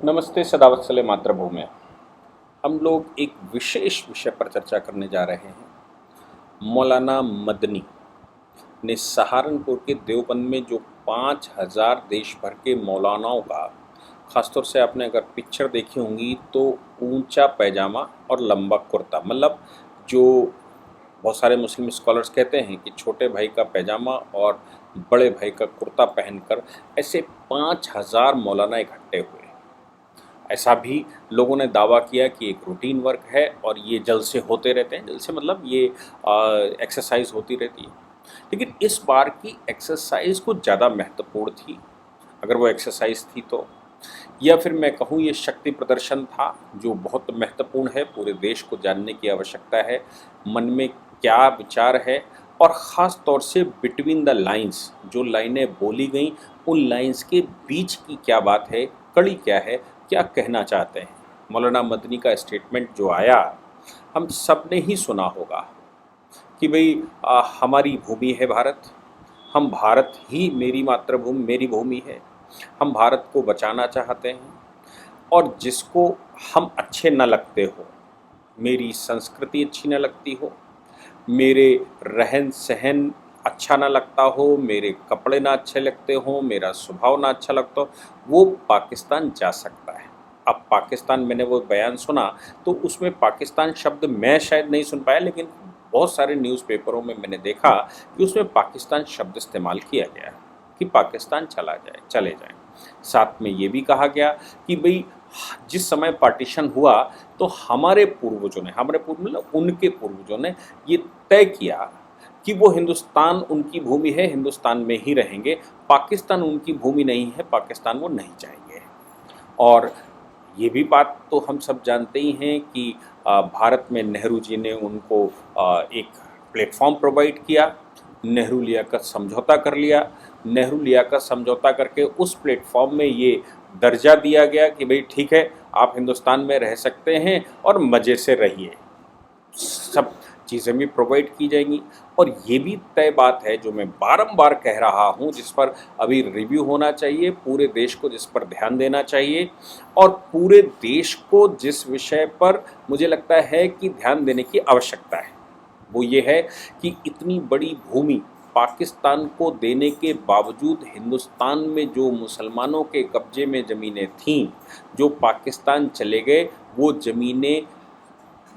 नमस्ते सदावत्सले मातृभूमि। हम लोग एक विशेष विषय पर चर्चा करने जा रहे हैं। मौलाना मदनी ने सहारनपुर के देवबंद में जो 5,000 देश भर के मौलानाओं का, ख़ासतौर से आपने अगर पिक्चर देखी होंगी तो ऊंचा पैजामा और लंबा कुर्ता, मतलब जो बहुत सारे मुस्लिम स्कॉलर्स कहते हैं कि छोटे भाई का पैजामा और बड़े भाई का कुर्ता पहनकर ऐसे 5,000 मौलाना इकट्ठे हुए। ऐसा भी लोगों ने दावा किया कि एक रूटीन वर्क है और ये जल्द से होते रहते हैं। जल्द से मतलब ये एक्सरसाइज होती रहती है। लेकिन इस बार की एक्सरसाइज कुछ ज़्यादा महत्वपूर्ण थी, अगर वो एक्सरसाइज थी तो, या फिर मैं कहूँ ये शक्ति प्रदर्शन था जो बहुत महत्वपूर्ण है। पूरे देश को जानने की आवश्यकता है मन में क्या विचार है, और ख़ास तौर से बिटवीन द लाइंस जो लाइनें बोली गई, उन लाइंस के बीच की क्या बात है, कड़ी क्या है, क्या कहना चाहते हैं। मौलाना मदनी का स्टेटमेंट जो आया, हम सब ने ही सुना होगा कि भाई हमारी भूमि है भारत, हम भारत ही मेरी मातृभूमि मेरी भूमि है, हम भारत को बचाना चाहते हैं, और जिसको हम अच्छे न लगते हो, मेरी संस्कृति अच्छी न लगती हो, मेरे रहन सहन अच्छा ना लगता हो, मेरे कपड़े ना अच्छे लगते हो, मेरा स्वभाव ना अच्छा लगता हो, वो पाकिस्तान जा सकता है। अब पाकिस्तान, मैंने वो बयान सुना तो उसमें पाकिस्तान शब्द मैं शायद नहीं सुन पाया, लेकिन बहुत सारे न्यूज़पेपरों में मैंने देखा कि उसमें पाकिस्तान शब्द इस्तेमाल किया गया है कि पाकिस्तान चला जाए, चले जाएं। साथ में ये भी कहा गया कि भाई जिस समय पार्टीशन हुआ तो हमारे पूर्वजों ने, हमारे पूर्व मतलब उनके पूर्वजों ने ये तय किया कि वो हिंदुस्तान उनकी भूमि है, हिंदुस्तान में ही रहेंगे, पाकिस्तान उनकी भूमि नहीं है, पाकिस्तान वो नहीं चाहेंगे। और ये भी बात तो हम सब जानते ही हैं कि भारत में नेहरू जी ने उनको एक प्लेटफॉर्म प्रोवाइड किया, नेहरू लियाकत समझौता कर लिया, नेहरू लियाकत समझौता करके उस प्लेटफॉर्म में ये दर्जा दिया गया कि भाई ठीक है, आप हिंदुस्तान में रह सकते हैं और मज़े से रहिए, सब चीज़ें भी प्रोवाइड की जाएंगी। और ये भी तय बात है जो मैं बारंबार कह रहा हूँ, जिस पर अभी रिव्यू होना चाहिए, पूरे देश को जिस पर ध्यान देना चाहिए, और पूरे देश को जिस विषय पर मुझे लगता है कि ध्यान देने की आवश्यकता है, वो ये है कि इतनी बड़ी भूमि पाकिस्तान को देने के बावजूद हिंदुस्तान में जो मुसलमानों के कब्जे में ज़मीनें थीं, जो पाकिस्तान चले गए, वो ज़मीनें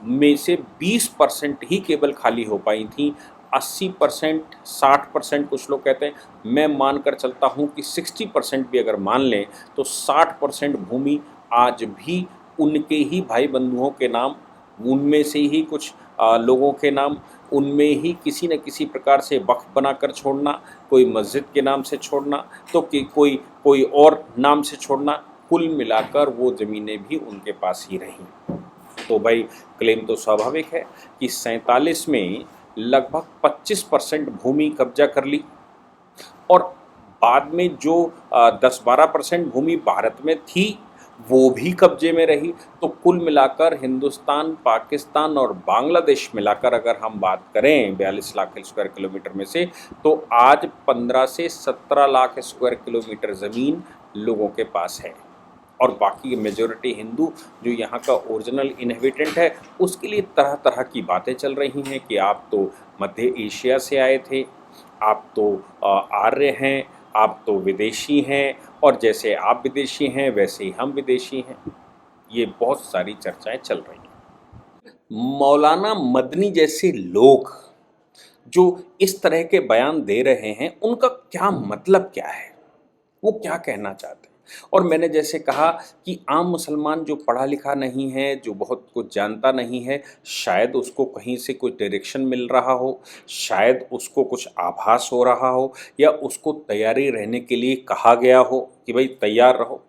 में से 20% ही केवल खाली हो पाई थी। 80%, 60%, कुछ लोग कहते हैं, मैं मानकर चलता हूँ कि 60% भी अगर मान लें तो 60% भूमि आज भी उनके ही भाई बंधुओं के नाम, उनमें से ही कुछ लोगों के नाम, उनमें ही किसी न किसी प्रकार से वक्फ बनाकर छोड़ना, कोई मस्जिद के नाम से छोड़ना, तो कि कोई कोई और नाम से छोड़ना, कुल मिलाकर वो ज़मीनें भी उनके पास ही रहीं। तो भाई क्लेम तो स्वाभाविक है कि 47 में लगभग 25% भूमि कब्जा कर ली, और बाद में जो 10-12% भूमि भारत में थी वो भी कब्जे में रही। तो कुल मिलाकर हिंदुस्तान, पाकिस्तान और बांग्लादेश मिलाकर अगर हम बात करें 42 लाख स्क्वायर किलोमीटर में से, तो आज 15 से 17 लाख स्क्वायर किलोमीटर ज़मीन लोगों के पास है। और बाकी मेजॉरिटी हिंदू जो यहाँ का ओरिजिनल इनहेबिटेंट है, उसके लिए तरह तरह की बातें चल रही हैं कि आप तो मध्य एशिया से आए थे, आप तो आर्य हैं, आप तो विदेशी हैं, और जैसे आप विदेशी हैं वैसे ही हम विदेशी हैं। ये बहुत सारी चर्चाएं चल रही हैं। मौलाना मदनी जैसे लोग जो इस तरह के बयान दे रहे हैं, उनका क्या मतलब क्या है, वो क्या कहना चाहते हैं। और मैंने जैसे कहा कि आम मुसलमान जो पढ़ा लिखा नहीं है, जो बहुत कुछ जानता नहीं है, शायद उसको कहीं से कुछ डायरेक्शन मिल रहा हो, शायद उसको कुछ आभास हो रहा हो, या उसको तैयारी रहने के लिए कहा गया हो कि भाई तैयार रहो।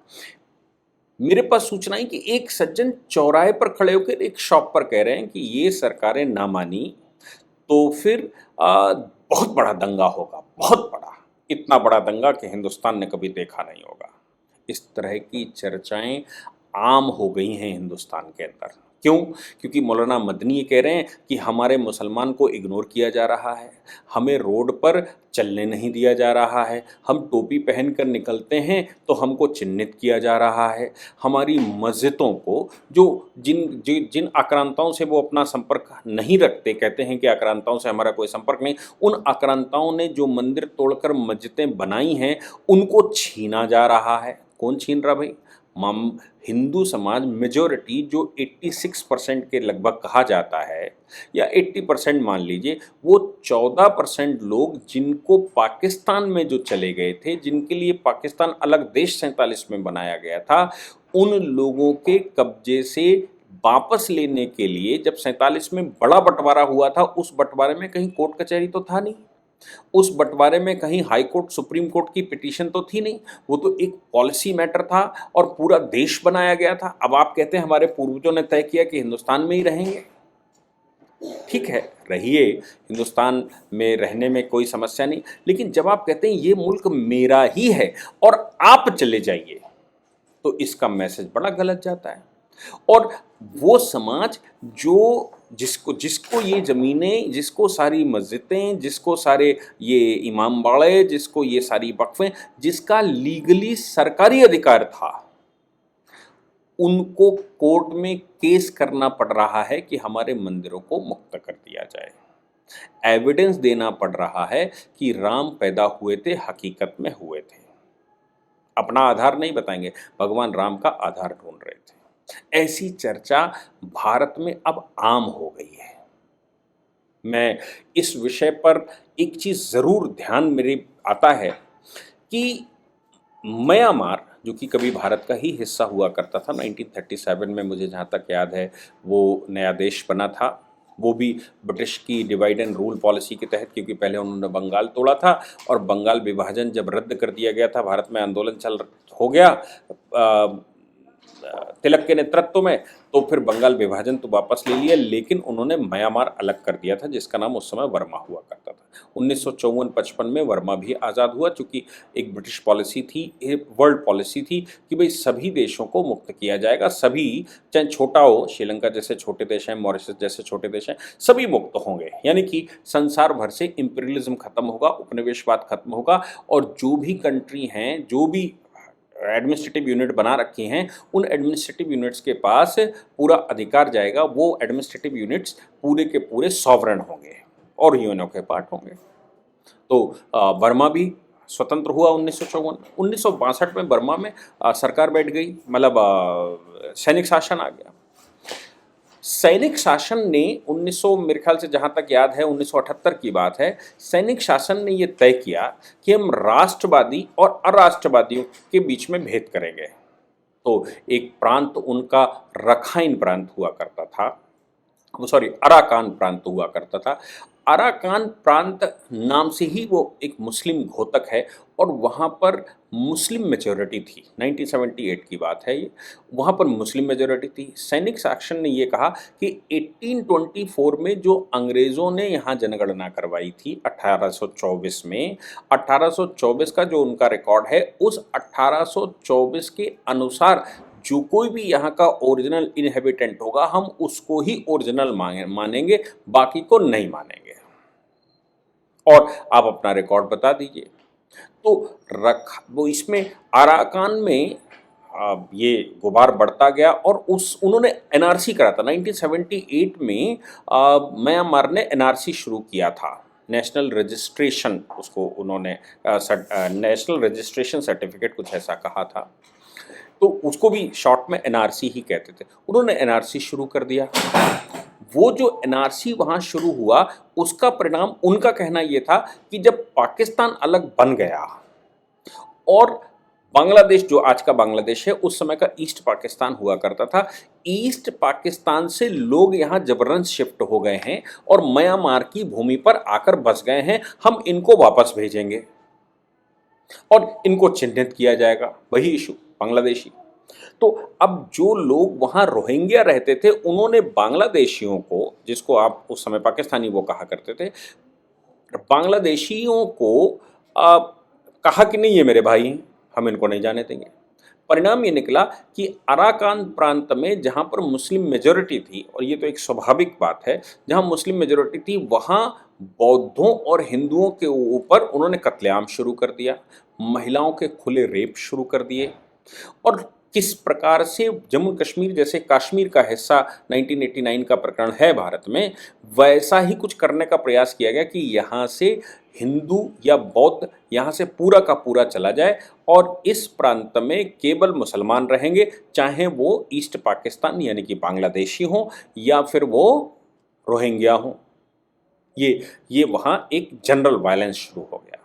मेरे पास सूचना है कि एक सज्जन चौराहे पर खड़े होकर एक शॉप पर कह रहे हैं कि ये सरकारें ना मानी तो फिर बहुत बड़ा दंगा होगा, बहुत बड़ा, इतना बड़ा दंगा कि हिंदुस्तान ने कभी देखा नहीं होगा। इस तरह की चर्चाएं आम हो गई हैं हिंदुस्तान के अंदर। क्यों? क्योंकि मौलाना मदनी ये कह रहे हैं कि हमारे मुसलमान को इग्नोर किया जा रहा है, हमें रोड पर चलने नहीं दिया जा रहा है, हम टोपी पहनकर निकलते हैं तो हमको चिन्हित किया जा रहा है, हमारी मस्जिदों को जो जिन आक्रांताओं से वो अपना संपर्क नहीं रखते, कहते हैं कि आक्रांताओं से हमारा कोई संपर्क नहीं, उन आक्रांताओं ने जो मंदिर तोड़कर मस्जिदें बनाई हैं उनको छीना जा रहा है। कौन छीन रहा भाई? हिंदू समाज मेजॉरिटी जो 86% के लगभग कहा जाता है, या 80% मान लीजिए, वो 14% लोग जिनको पाकिस्तान में जो चले गए थे, जिनके लिए पाकिस्तान अलग देश 47 में बनाया गया था, उन लोगों के कब्जे से वापस लेने के लिए जब 47 में बड़ा बंटवारा हुआ था, उस बंटवारे में कहीं कोर्ट कचहरी तो था नहीं, उस बंटवारे में कहीं हाई कोर्ट सुप्रीम कोर्ट की पिटीशन तो थी नहीं, वो तो एक पॉलिसी मैटर था और पूरा देश बनाया गया था। अब आप कहते हैं हमारे पूर्वजों ने तय किया कि हिंदुस्तान में ही रहेंगे, ठीक है, रहिए, हिंदुस्तान में रहने में कोई समस्या नहीं, लेकिन जब आप कहते हैं ये मुल्क मेरा ही है और आप चले जाइए, तो इसका मैसेज बड़ा गलत जाता है। और वो समाज जो जिसको जिसको ये ज़मीनें, जिसको सारी मस्जिदें, जिसको सारे ये इमाम बाड़े, जिसको ये सारी वक्फें, जिसका लीगली सरकारी अधिकार था, उनको कोर्ट में केस करना पड़ रहा है कि हमारे मंदिरों को मुक्त कर दिया जाए। एविडेंस देना पड़ रहा है कि राम पैदा हुए थे, हकीकत में हुए थे। अपना आधार नहीं बताएंगे, भगवान राम का आधार ढूंढ रहे थे। ऐसी चर्चा भारत में अब आम हो गई है। मैं इस विषय पर एक चीज़ ज़रूर ध्यान मेरे आता है कि म्यांमार, जो कि कभी भारत का ही हिस्सा हुआ करता था, 1937 में मुझे जहाँ तक याद है वो नया देश बना था, वो भी ब्रिटिश की डिवाइड एंड रूल पॉलिसी के तहत, क्योंकि पहले उन्होंने बंगाल तोड़ा था और बंगाल विभाजन जब रद्द कर दिया गया था, भारत में आंदोलन हो गया तिलक के नेतृत्व में, तो फिर बंगाल विभाजन तो वापस ले लिया, लेकिन उन्होंने म्यांमार अलग कर दिया था, जिसका नाम उस समय वर्मा हुआ करता था। 1954-55 में वर्मा भी आज़ाद हुआ, चूँकि एक ब्रिटिश पॉलिसी थी, एक वर्ल्ड पॉलिसी थी कि भाई सभी देशों को मुक्त किया जाएगा, सभी, चाहे छोटा हो, श्रीलंका जैसे छोटे देश हैं, मॉरिशस जैसे छोटे देश हैं, सभी मुक्त होंगे। यानी कि संसार भर से इंपीरियलिज्म खत्म होगा, उपनिवेशवाद खत्म होगा, और जो भी कंट्री हैं, जो भी एडमिनिस्ट्रेटिव यूनिट बना रखी हैं, उन एडमिनिस्ट्रेटिव यूनिट्स के पास पूरा अधिकार जाएगा, वो एडमिनिस्ट्रेटिव यूनिट्स पूरे के पूरे सॉवरेन होंगे और यूएनओ के पार्ट होंगे। तो बर्मा भी स्वतंत्र हुआ 1954। 1962 में बर्मा में सरकार बैठ गई, मतलब सैनिक शासन आ गया। सैनिक शासन ने 1900, मेरे ख्याल से जहाँ तक याद है 1978 की बात है, सैनिक शासन ने ये तय किया कि हम राष्ट्रवादी और अराष्ट्रवादियों के बीच में भेद करेंगे। तो एक प्रांत उनका रखाइन प्रांत हुआ करता था, अराकान प्रांत हुआ करता था। अराकान प्रांत नाम से ही वो एक मुस्लिम घोतक है और वहाँ पर मुस्लिम मेजॉरिटी थी। 1978 की बात है ये, वहाँ पर मुस्लिम मेजॉरिटी थी। सैनिक शासन ने ये कहा कि 1824 में जो अंग्रेज़ों ने यहाँ जनगणना करवाई थी 1824 में, 1824 का जो उनका रिकॉर्ड है, उस 1824 के अनुसार जो कोई भी यहाँ का ओरिजिनल इनहेबिटेंट होगा, हम उसको ही ओरिजिनल मानेंगे, बाकी को नहीं मानेंगे, और आप अपना रिकॉर्ड बता दीजिए। तो वो इसमें अराकान में ये गुबार बढ़ता गया और उन्होंने एनआरसी करा था 1978 में। म्यांमार ने एनआरसी शुरू किया था, नेशनल रजिस्ट्रेशन, उसको उन्होंने नेशनल रजिस्ट्रेशन सर्टिफिकेट कुछ ऐसा कहा था, तो उसको भी शॉर्ट में एनआरसी ही कहते थे। उन्होंने एनआरसी शुरू कर दिया। वो जो एनआरसी वहाँ शुरू हुआ, उसका परिणाम, उनका कहना ये था कि जब पाकिस्तान अलग बन गया और बांग्लादेश, जो आज का बांग्लादेश है, उस समय का ईस्ट पाकिस्तान हुआ करता था, ईस्ट पाकिस्तान से लोग यहाँ जबरन शिफ्ट हो गए हैं और म्यांमार की भूमि पर आकर बस गए हैं, हम इनको वापस भेजेंगे और इनको चिन्हित किया जाएगा, वही इशू बांग्लादेशी। तो अब जो लोग वहाँ रोहिंग्या रहते थे, उन्होंने बांग्लादेशियों को, जिसको आप उस समय पाकिस्तानी वो कहा करते थे, बांग्लादेशियों को कहा कि नहीं ये मेरे भाई हैं, हम इनको नहीं जाने देंगे। परिणाम ये निकला कि अराकान प्रांत में जहाँ पर मुस्लिम मेजॉरिटी थी, और ये तो एक स्वाभाविक बात है, जहाँ मुस्लिम मेजॉरिटी थी वहाँ बौद्धों और हिंदुओं के ऊपर उन्होंने कत्लेआम शुरू कर दिया, महिलाओं के खुले रेप शुरू कर दिए। और किस प्रकार से जम्मू कश्मीर जैसे कश्मीर का हिस्सा 1989 का प्रकरण है भारत में, वैसा ही कुछ करने का प्रयास किया गया कि यहाँ से हिंदू या बौद्ध यहाँ से पूरा का पूरा चला जाए और इस प्रांत में केवल मुसलमान रहेंगे, चाहे वो ईस्ट पाकिस्तान यानी कि बांग्लादेशी हों या फिर वो रोहिंग्या हों। ये वहाँ एक जनरल वायलेंस शुरू हो गया।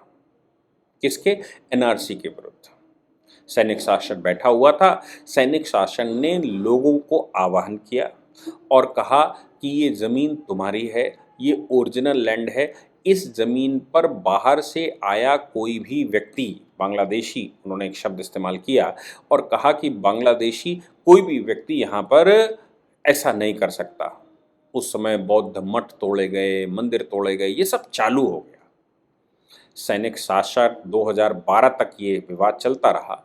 किसके? एनआरसी के विरुद्ध। सैनिक शासन बैठा हुआ था। सैनिक शासन ने लोगों को आह्वान किया और कहा कि ये ज़मीन तुम्हारी है, ये ओरिजिनल लैंड है, इस ज़मीन पर बाहर से आया कोई भी व्यक्ति, बांग्लादेशी उन्होंने एक शब्द इस्तेमाल किया और कहा कि बांग्लादेशी कोई भी व्यक्ति यहाँ पर ऐसा नहीं कर सकता। उस समय बौद्ध मठ तोड़े गए, मंदिर तोड़े गए, ये सब चालू हो गया। सैनिक शासन 2012 तक ये विवाद चलता रहा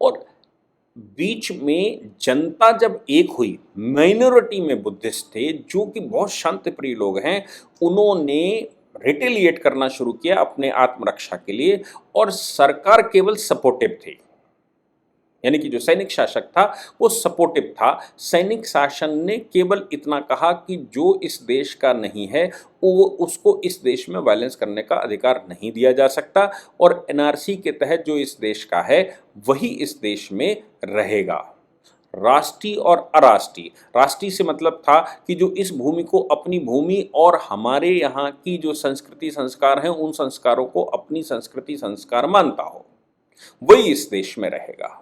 और बीच में जनता जब एक हुई, माइनॉरिटी में बुद्धिस्ट थे जो कि बहुत शांतिप्रिय लोग हैं, उन्होंने रिटेलिएट करना शुरू किया अपने आत्मरक्षा के लिए और सरकार केवल सपोर्टिव थी। यानी कि जो सैनिक शासक था वो सपोर्टिव था। सैनिक शासन ने केवल इतना कहा कि जो इस देश का नहीं है वो उसको इस देश में वायलेंस करने का अधिकार नहीं दिया जा सकता और एनआरसी के तहत जो इस देश का है वही इस देश में रहेगा। राष्ट्रीय और अराष्ट्रीय, राष्ट्रीय से मतलब था कि जो इस भूमि को अपनी भूमि और हमारे यहाँ की जो संस्कृति संस्कार हैं उन संस्कारों को अपनी संस्कृति संस्कार मानता हो, वही इस देश में रहेगा।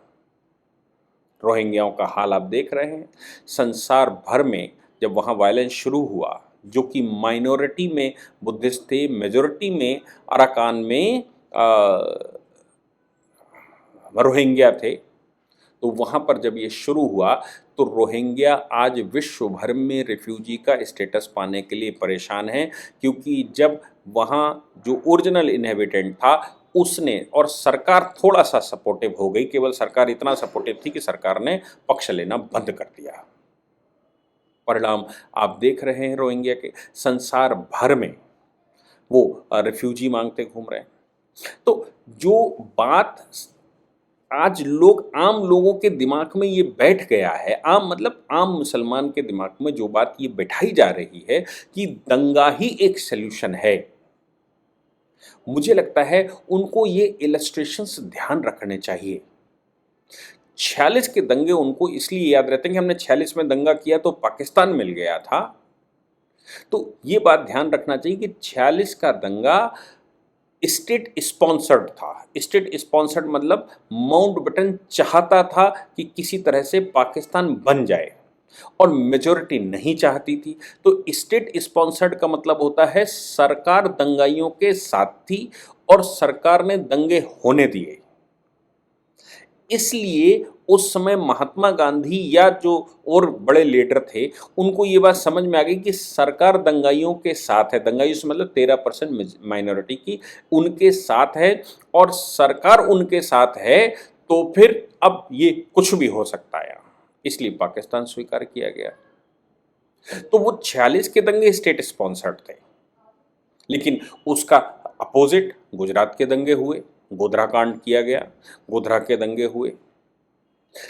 रोहिंग्याओं का हाल आप देख रहे हैं। संसार भर में जब वहाँ वायलेंस शुरू हुआ, जो कि माइनॉरिटी में बुद्धिस्ट थे, मेजॉरिटी में अराकान में रोहिंग्या थे, तो वहाँ पर जब ये शुरू हुआ तो रोहिंग्या आज विश्व भर में रिफ्यूजी का स्टेटस पाने के लिए परेशान है, क्योंकि जब वहाँ जो ओरिजिनल इनहेबिटेंट था उसने, और सरकार थोड़ा सा सपोर्टिव हो गई, केवल सरकार इतना सपोर्टिव थी कि सरकार ने पक्ष लेना बंद कर दिया। परिणाम आप देख रहे हैं रोहिंग्या के। संसार भर में वो रिफ्यूजी मांगते घूम रहे हैं। तो जो बात आज आम लोगों के दिमाग में ये बैठ गया है, आम मतलब आम मुसलमान के दिमाग में जो बात ये बैठाई जा रही है कि दंगा ही एक सल्यूशन है, मुझे लगता है उनको ये इलस्ट्रेशंस ध्यान रखने चाहिए। 46 के दंगे उनको इसलिए याद रहते हैं कि हमने 46 में दंगा किया तो पाकिस्तान मिल गया था। तो ये बात ध्यान रखना चाहिए कि 46 का दंगा स्टेट स्पॉन्सर्ड था। स्टेट स्पॉन्सर्ड मतलब माउंटबेटन चाहता था कि किसी तरह से पाकिस्तान बन जाए और मेजॉरिटी नहीं चाहती थी। तो स्टेट स्पॉन्सर्ड का मतलब होता है सरकार दंगाइयों के साथ थी और सरकार ने दंगे होने दिए। इसलिए उस समय महात्मा गांधी या जो और बड़े लीडर थे उनको ये बात समझ में आ गई कि सरकार दंगाइयों के साथ है, दंगाइयों से मतलब 13% माइनॉरिटी की उनके साथ है और सरकार उनके साथ है, तो फिर अब ये कुछ भी हो सकता है। इसलिए पाकिस्तान स्वीकार किया गया। तो वो 46 के दंगे स्टेट स्पॉन्सर्ड थे, लेकिन उसका अपोजिट गुजरात के दंगे हुए, गोधरा कांड किया गया, गोधरा के दंगे हुए।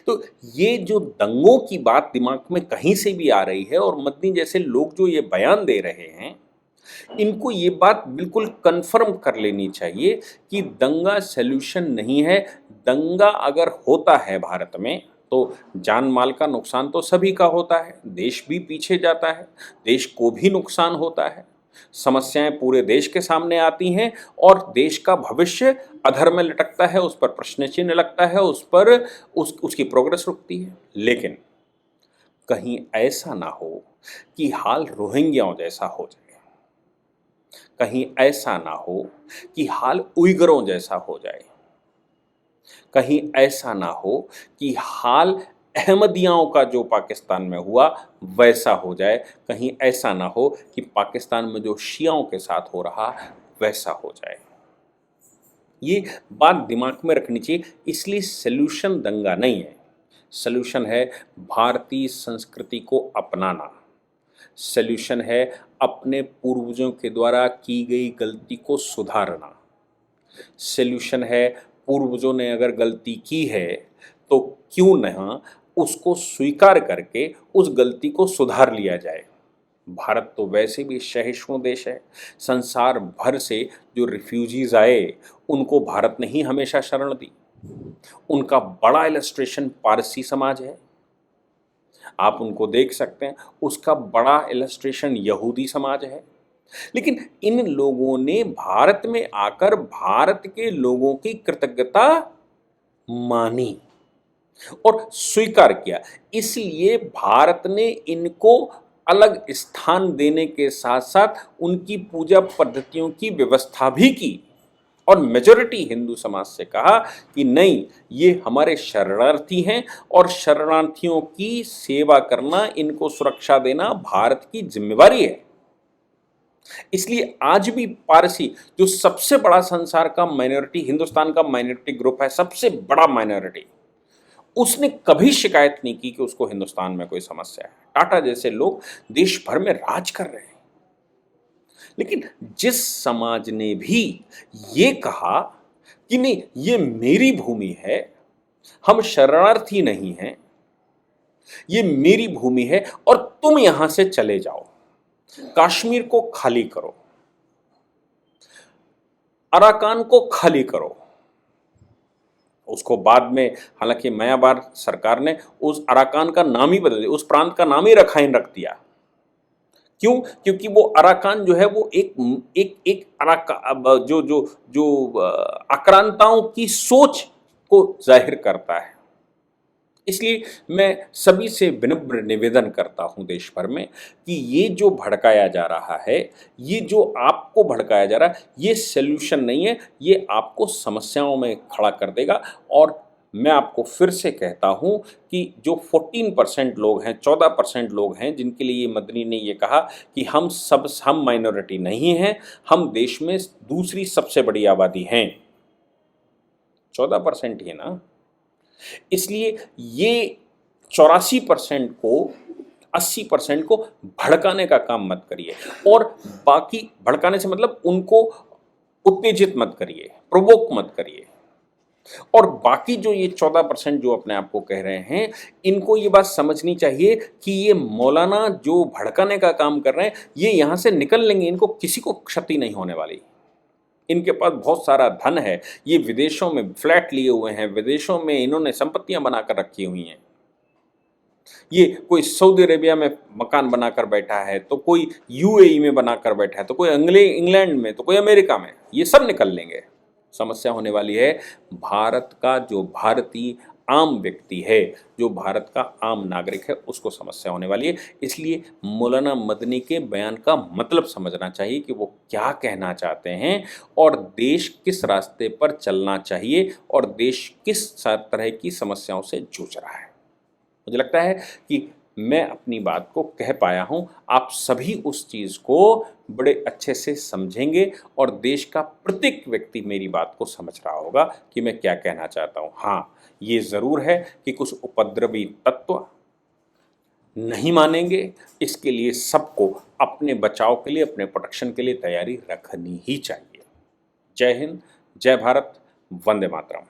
तो ये जो दंगों की बात दिमाग में कहीं से भी आ रही है और मदनी जैसे लोग जो ये बयान दे रहे हैं, इनको ये बात बिल्कुल कन्फर्म कर लेनी चाहिए कि दंगा सल्यूशन नहीं है। दंगा अगर होता है भारत में तो जान माल का नुकसान तो सभी का होता है, देश भी पीछे जाता है, देश को भी नुकसान होता है, समस्याएं पूरे देश के सामने आती हैं और देश का भविष्य अधर में लटकता है, उस पर प्रश्न चिन्ह लगता है, उस पर उसकी प्रोग्रेस रुकती है। लेकिन कहीं ऐसा ना हो कि हाल रोहिंग्याओं जैसा हो जाए, कहीं ऐसा ना हो कि हाल उइगरों जैसा हो जाए, कहीं ऐसा ना हो कि हाल अहमदियाओं का जो पाकिस्तान में हुआ वैसा हो जाए, कहीं ऐसा ना हो कि पाकिस्तान में जो शियाओं के साथ हो रहा वैसा हो जाए। ये बात दिमाग में रखनी चाहिए। इसलिए सॉल्यूशन दंगा नहीं है, सॉल्यूशन है भारतीय संस्कृति को अपनाना, सॉल्यूशन है अपने पूर्वजों के द्वारा की गई गलती को सुधारना, सॉल्यूशन है पूर्वजों ने अगर गलती की है तो क्यों न उसको स्वीकार करके उस गलती को सुधार लिया जाए। भारत तो वैसे भी सहिष्णु देश है, संसार भर से जो रिफ्यूजीज आए उनको भारत ने ही हमेशा शरण दी। उनका बड़ा इलस्ट्रेशन पारसी समाज है, आप उनको देख सकते हैं। उसका बड़ा इलस्ट्रेशन यहूदी समाज है। लेकिन इन लोगों ने भारत में आकर भारत के लोगों की कृतज्ञता मानी और स्वीकार किया। इसलिए भारत ने इनको अलग स्थान देने के साथ साथ उनकी पूजा पद्धतियों की व्यवस्था भी की और मेजॉरिटी हिंदू समाज से कहा कि नहीं, ये हमारे शरणार्थी हैं और शरणार्थियों की सेवा करना, इनको सुरक्षा देना भारत की जिम्मेवारी है। इसलिए आज भी पारसी जो सबसे बड़ा संसार का माइनॉरिटी, हिंदुस्तान का माइनॉरिटी ग्रुप है, सबसे बड़ा माइनॉरिटी, उसने कभी शिकायत नहीं की कि उसको हिंदुस्तान में कोई समस्या है। टाटा जैसे लोग देश भर में राज कर रहे हैं। लेकिन जिस समाज ने भी ये कहा कि नहीं, ये मेरी भूमि है, हम शरणार्थी नहीं हैं, ये मेरी भूमि है और तुम यहां से चले जाओ, कश्मीर को खाली करो, अराकान को खाली करो। उसको बाद में हालांकि म्यांमार सरकार ने उस अराकान का नाम ही बदल दिया, उस प्रांत का नाम ही रखाइन रख दिया। क्यों? क्योंकि वो अराकान जो है वो एक एक एक जो आक्रांताओं की सोच को जाहिर करता है। इसलिए मैं सभी से विनम्र निवेदन करता हूं देश भर में कि ये जो भड़काया जा रहा है, ये जो आपको भड़काया जा रहा है, ये सॉल्यूशन नहीं है, ये आपको समस्याओं में खड़ा कर देगा। और मैं आपको फिर से कहता हूं कि जो 14% लोग हैं, 14% लोग हैं जिनके लिए ये मदनी ने ये कहा कि हम माइनॉरिटी नहीं हैं, हम देश में दूसरी सबसे बड़ी आबादी हैं, 14% ही है ना। इसलिए ये 84% को, 80% को भड़काने का काम मत करिए। और बाकी भड़काने से मतलब उनको उत्तेजित मत करिए, प्रोवोक मत करिए। और बाकी जो ये 14% जो अपने आप को कह रहे हैं, इनको ये बात समझनी चाहिए कि ये मौलाना जो भड़काने का काम कर रहे हैं, ये यहाँ से निकल लेंगे, इनको किसी को क्षति नहीं होने वाली। इनके पास बहुत सारा धन है, ये विदेशों में फ्लैट लिए हुए हैं, विदेशों में इन्होंने संपत्तियां बनाकर रखी हुई हैं। ये कोई सऊदी अरेबिया में मकान बनाकर बैठा है, तो कोई यूएई में बनाकर बैठा है, तो कोई इंग्लैंड में, तो कोई अमेरिका में। ये सब निकल लेंगे। समस्या होने वाली है भारत का जो भारतीय आम व्यक्ति है, जो भारत का आम नागरिक है, उसको समस्या होने वाली है। इसलिए मौलाना मदनी के बयान का मतलब समझना चाहिए कि वो क्या कहना चाहते हैं और देश किस रास्ते पर चलना चाहिए और देश किस तरह की समस्याओं से जूझ रहा है। मुझे लगता है कि मैं अपनी बात को कह पाया हूं। आप सभी उस चीज़ को बड़े अच्छे से समझेंगे और देश का प्रत्येक व्यक्ति मेरी बात को समझ रहा होगा कि मैं क्या कहना चाहता हूं। हाँ, ये ज़रूर है कि कुछ उपद्रवी तत्व नहीं मानेंगे। इसके लिए सबको अपने बचाव के लिए, अपने प्रोटेक्शन के लिए तैयारी रखनी ही चाहिए। जय हिंद, जय भारत, वंदे मातरम।